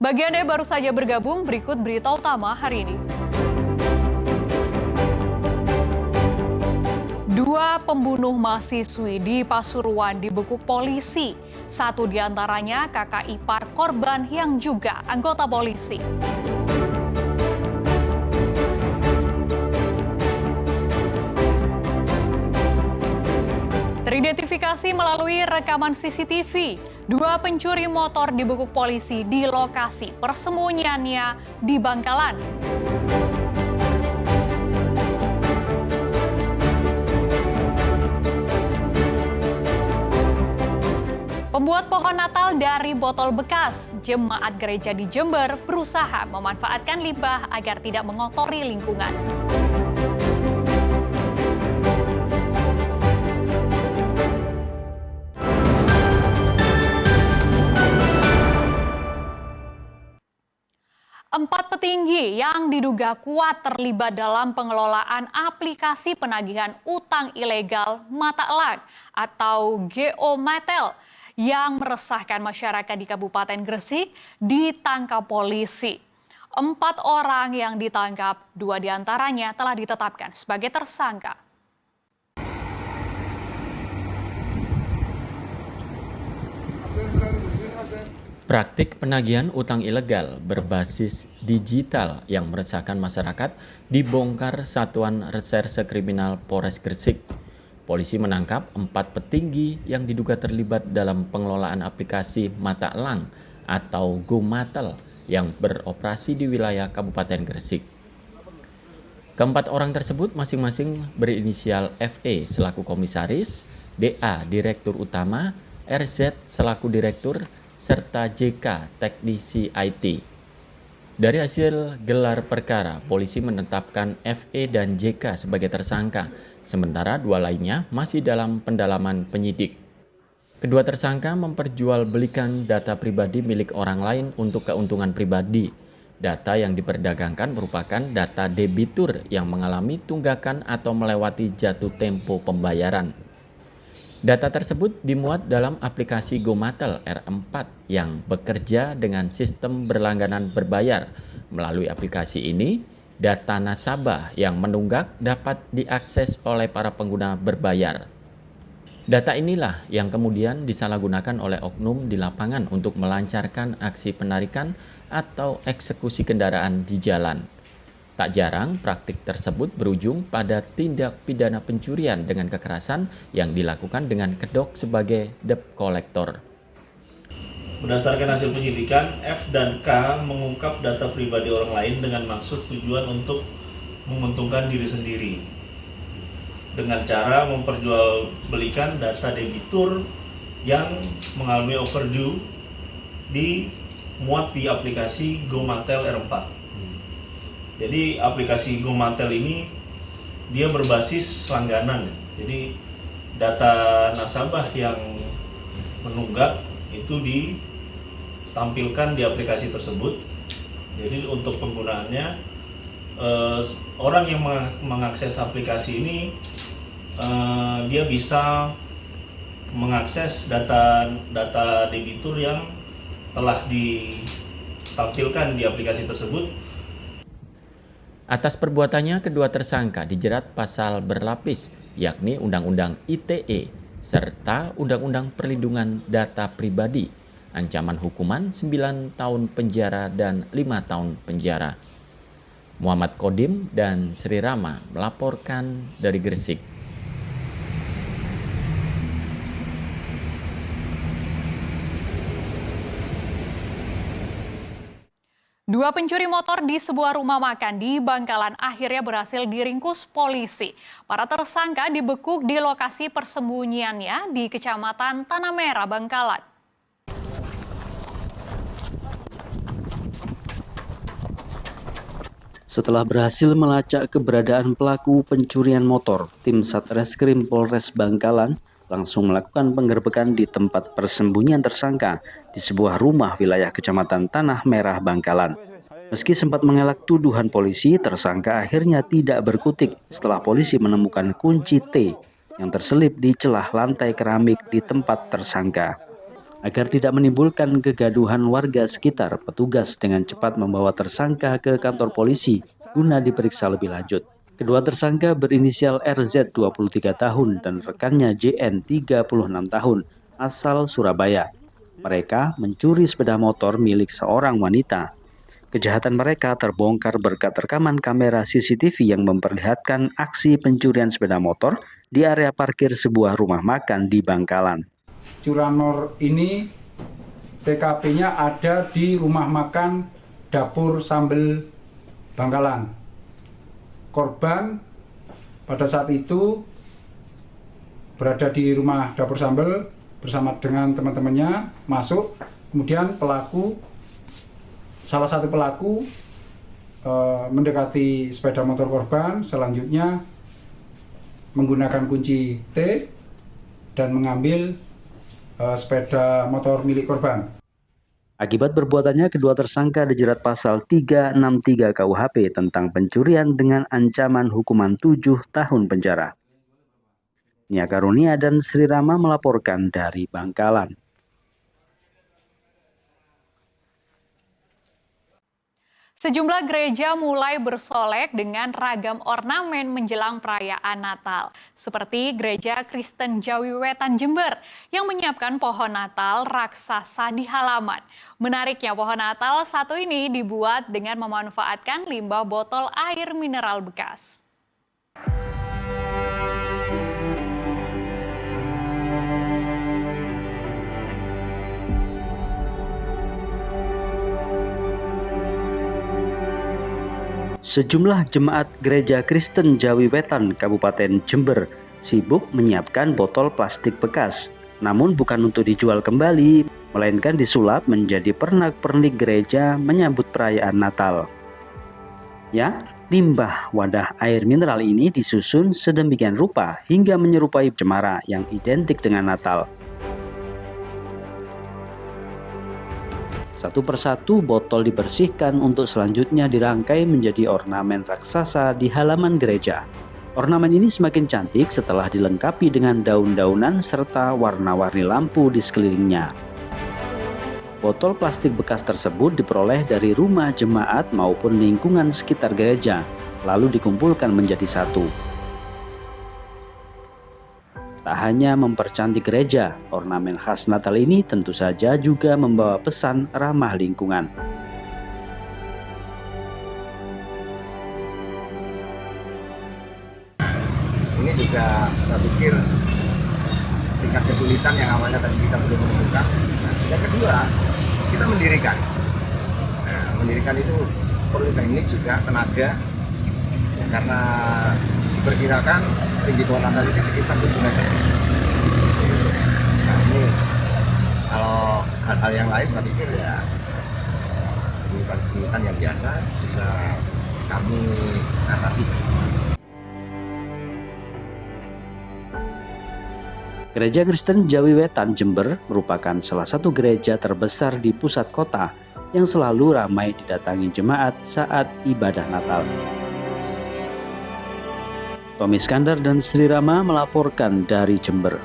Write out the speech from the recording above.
Bagi Anda yang baru saja bergabung, berikut berita utama hari ini. Dua pembunuh mahasiswi di Pasuruan dibekuk polisi. Satu diantaranya kakak ipar korban yang juga anggota polisi. Teridentifikasi melalui rekaman CCTV, dua pencuri motor dibekuk polisi di lokasi persembunyiannya di Bangkalan. Pembuat pohon Natal dari botol bekas, jemaat gereja di Jember berusaha memanfaatkan limbah agar tidak mengotori lingkungan. Empat petinggi yang diduga kuat terlibat dalam pengelolaan aplikasi penagihan utang ilegal Mata Elang atau GeoMatel yang meresahkan masyarakat di Kabupaten Gresik ditangkap polisi. 4 orang yang ditangkap, 2 diantaranya telah ditetapkan sebagai tersangka. Praktik penagihan utang ilegal berbasis digital yang meresahkan masyarakat dibongkar Satuan Reserse Kriminal Polres Gresik. Polisi menangkap 4 petinggi yang diduga terlibat dalam pengelolaan aplikasi Mata Elang atau GoMatel yang beroperasi di wilayah Kabupaten Gresik. Keempat orang tersebut masing-masing berinisial FE selaku komisaris, DA direktur utama, RZ selaku direktur, serta JK teknisi IT. Dari hasil gelar perkara, polisi menetapkan FE dan JK sebagai tersangka, sementara 2 lainnya masih dalam pendalaman penyidik. Kedua tersangka memperjualbelikan data pribadi milik orang lain untuk keuntungan pribadi. Data yang diperdagangkan merupakan data debitur yang mengalami tunggakan atau melewati jatuh tempo pembayaran. Data tersebut dimuat dalam aplikasi GoMatel R4 yang bekerja dengan sistem berlangganan berbayar. Melalui aplikasi ini, data nasabah yang menunggak dapat diakses oleh para pengguna berbayar. Data inilah yang kemudian disalahgunakan oleh oknum di lapangan untuk melancarkan aksi penarikan atau eksekusi kendaraan di jalan. Tak jarang praktik tersebut berujung pada tindak pidana pencurian dengan kekerasan yang dilakukan dengan kedok sebagai debt collector. Berdasarkan hasil penyidikan, F dan K mengungkap data pribadi orang lain dengan maksud tujuan untuk menguntungkan diri sendiri dengan cara memperjualbelikan data debitur yang mengalami overdue dimuat di aplikasi GoMatel R4. Jadi aplikasi GoMatel ini dia berbasis langganan. Jadi data nasabah yang menunggak itu ditampilkan di aplikasi tersebut. Jadi untuk penggunaannya orang yang mengakses aplikasi ini dia bisa mengakses data debitur yang telah ditampilkan di aplikasi tersebut. Atas perbuatannya, kedua tersangka dijerat pasal berlapis, yakni Undang-Undang ITE, serta Undang-Undang Perlindungan Data Pribadi, ancaman hukuman 9 tahun penjara dan 5 tahun penjara. Muhammad Kodim dan Sri Rama melaporkan dari Gresik. Dua pencuri motor di sebuah rumah makan di Bangkalan akhirnya berhasil diringkus polisi. Para tersangka dibekuk di lokasi persembunyiannya di Kecamatan Tanah Merah, Bangkalan. Setelah berhasil melacak keberadaan pelaku pencurian motor, tim Satreskrim Polres Bangkalan langsung melakukan penggerbekan di tempat persembunyian tersangka di sebuah rumah wilayah Kecamatan Tanah Merah, Bangkalan. Meski sempat mengelak tuduhan polisi, tersangka akhirnya tidak berkutik setelah polisi menemukan kunci T yang terselip di celah lantai keramik di tempat tersangka. Agar tidak menimbulkan kegaduhan warga sekitar, petugas dengan cepat membawa tersangka ke kantor polisi guna diperiksa lebih lanjut. Kedua tersangka berinisial RZ 23 tahun dan rekannya JN 36 tahun asal Surabaya. Mereka mencuri sepeda motor milik seorang wanita. Kejahatan mereka terbongkar berkat rekaman kamera CCTV yang memperlihatkan aksi pencurian sepeda motor di area parkir sebuah rumah makan di Bangkalan. Curanmor ini TKP-nya ada di rumah makan Dapur Sambel Bangkalan. Korban pada saat itu berada di rumah Dapur Sambel bersama dengan teman-temannya, masuk, kemudian salah satu pelaku mendekati sepeda motor korban, selanjutnya menggunakan kunci T dan mengambil sepeda motor milik korban. Akibat perbuatannya, kedua tersangka dijerat pasal 363 KUHP tentang pencurian dengan ancaman hukuman 7 tahun penjara. Nia Karunia dan Sri Rama melaporkan dari Bangkalan. Sejumlah gereja mulai bersolek dengan ragam ornamen menjelang perayaan Natal. Seperti Gereja Kristen Jawi Wetan Jember yang menyiapkan pohon Natal raksasa di halaman. Menariknya, pohon Natal satu ini dibuat dengan memanfaatkan limbah botol air mineral bekas. Sejumlah jemaat Gereja Kristen Jawi Wetan Kabupaten Jember sibuk menyiapkan botol plastik bekas. Namun bukan untuk dijual kembali, melainkan disulap menjadi pernak-pernik gereja menyambut perayaan Natal. Ya, limbah wadah air mineral ini disusun sedemikian rupa hingga menyerupai cemara yang identik dengan Natal. Satu persatu botol dibersihkan untuk selanjutnya dirangkai menjadi ornamen raksasa di halaman gereja. Ornamen ini semakin cantik setelah dilengkapi dengan daun-daunan serta warna-warni lampu di sekelilingnya. Botol plastik bekas tersebut diperoleh dari rumah jemaat maupun lingkungan sekitar gereja, lalu dikumpulkan menjadi satu. Tak hanya mempercantik gereja, ornamen khas Natal ini tentu saja juga membawa pesan ramah lingkungan. Ini juga saya pikir tingkat kesulitan yang awalnya tadi kita belum menemukan. Yang kedua, kita mendirikan. Mendirikan itu perlu teknik juga, tenaga, karena diperkirakan tinggi pohon Natal ini sekitar 7 meter. Nah ini kalau hal-hal yang lain saya pikir ya kesulitan yang biasa bisa kami atasi bersama. Gereja Kristen Jawi Wetan Jember merupakan salah satu gereja terbesar di pusat kota yang selalu ramai didatangi jemaat saat ibadah Natal. Tommy Iskandar dan Sri Rama melaporkan dari Jember.